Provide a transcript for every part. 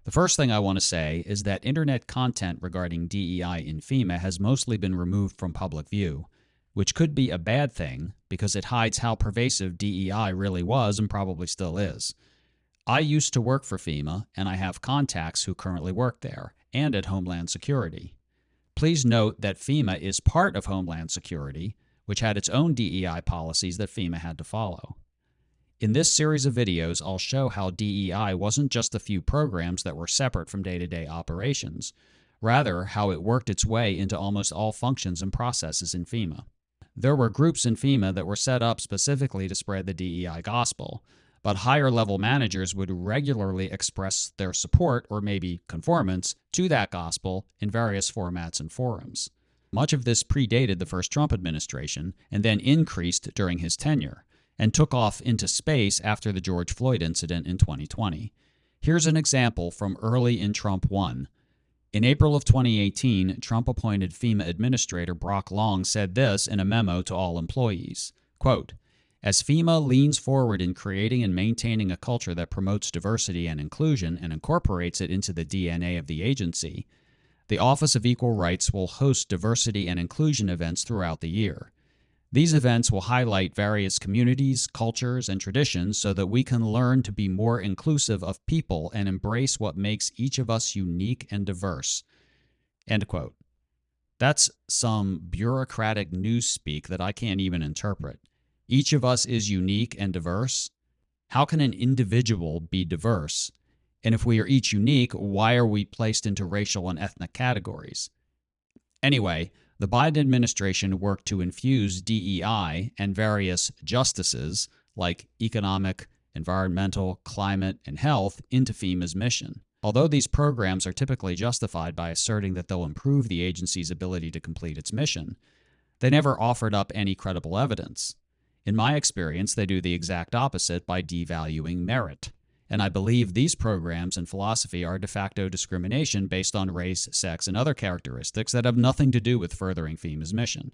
The first thing I want to say is that internet content regarding DEI in FEMA has mostly been removed from public view, which could be a bad thing because it hides how pervasive DEI really was and probably still is. I used to work for FEMA, and I have contacts who currently work there and at Homeland Security. Please note that FEMA is part of Homeland Security, which had its own DEI policies that FEMA had to follow. In this series of videos, I'll show how DEI wasn't just a few programs that were separate from day-to-day operations, rather how it worked its way into almost all functions and processes in FEMA. There were groups in FEMA that were set up specifically to spread the DEI gospel, but higher-level managers would regularly express their support, or maybe conformance, to that gospel in various formats and forums. Much of this predated the first Trump administration and then increased during his tenure, and took off into space after the George Floyd incident in 2020. Here's an example from early in Trump 1. In April of 2018, Trump-appointed FEMA Administrator Brock Long said this in a memo to all employees, quote, "As FEMA leans forward in creating and maintaining a culture that promotes diversity and inclusion and incorporates it into the DNA of the agency, the Office of Equal Rights will host diversity and inclusion events throughout the year. These events will highlight various communities, cultures, and traditions so that we can learn to be more inclusive of people and embrace what makes each of us unique and diverse." End quote. That's some bureaucratic newspeak that I can't even interpret. Each of us is unique and diverse? How can an individual be diverse? And if we are each unique, why are we placed into racial and ethnic categories? Anyway, the Biden administration worked to infuse DEI and various justices like economic, environmental, climate, and health into FEMA's mission. Although these programs are typically justified by asserting that they'll improve the agency's ability to complete its mission, they never offered up any credible evidence. In my experience, they do the exact opposite by devaluing merit. And I believe these programs and philosophy are de facto discrimination based on race, sex, and other characteristics that have nothing to do with furthering FEMA's mission.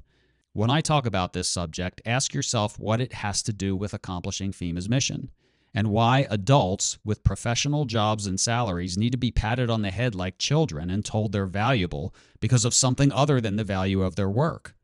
When I talk about this subject, ask yourself what it has to do with accomplishing FEMA's mission, and why adults with professional jobs and salaries need to be patted on the head like children and told they're valuable because of something other than the value of their work.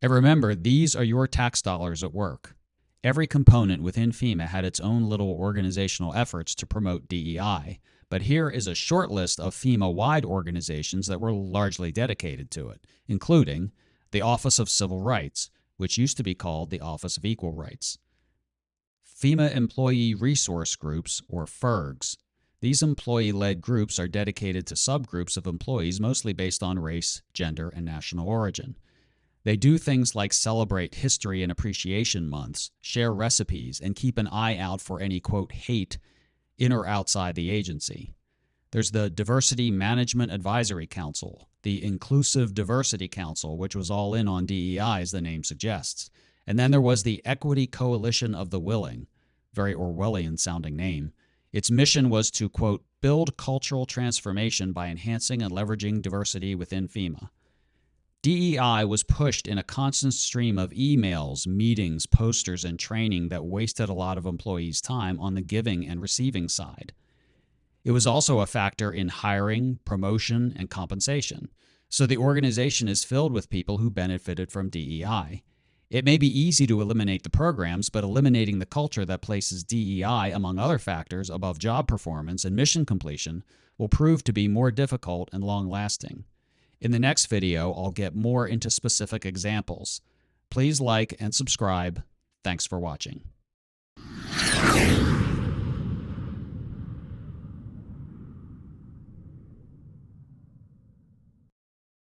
And remember, these are your tax dollars at work. Every component within FEMA had its own little organizational efforts to promote DEI, but here is a short list of FEMA-wide organizations that were largely dedicated to it, including the Office of Civil Rights, which used to be called the Office of Equal Rights, FEMA Employee Resource Groups, or FERGs. These employee-led groups are dedicated to subgroups of employees mostly based on race, gender, and national origin. They do things like celebrate History and Appreciation Months, share recipes, and keep an eye out for any, quote, hate in or outside the agency. There's the Diversity Management Advisory Council, the Inclusive Diversity Council, which was all in on DEI as the name suggests. And then there was the Equity Coalition of the Willing, very Orwellian-sounding name. Its mission was to, quote, build cultural transformation by enhancing and leveraging diversity within FEMA. DEI was pushed in a constant stream of emails, meetings, posters, and training that wasted a lot of employees' time on the giving and receiving side. It was also a factor in hiring, promotion, and compensation. So the organization is filled with people who benefited from DEI. It may be easy to eliminate the programs, but eliminating the culture that places DEI, among other factors, above job performance and mission completion will prove to be more difficult and long-lasting. In the next video, I'll get more into specific examples. Please like and subscribe. Thanks for watching.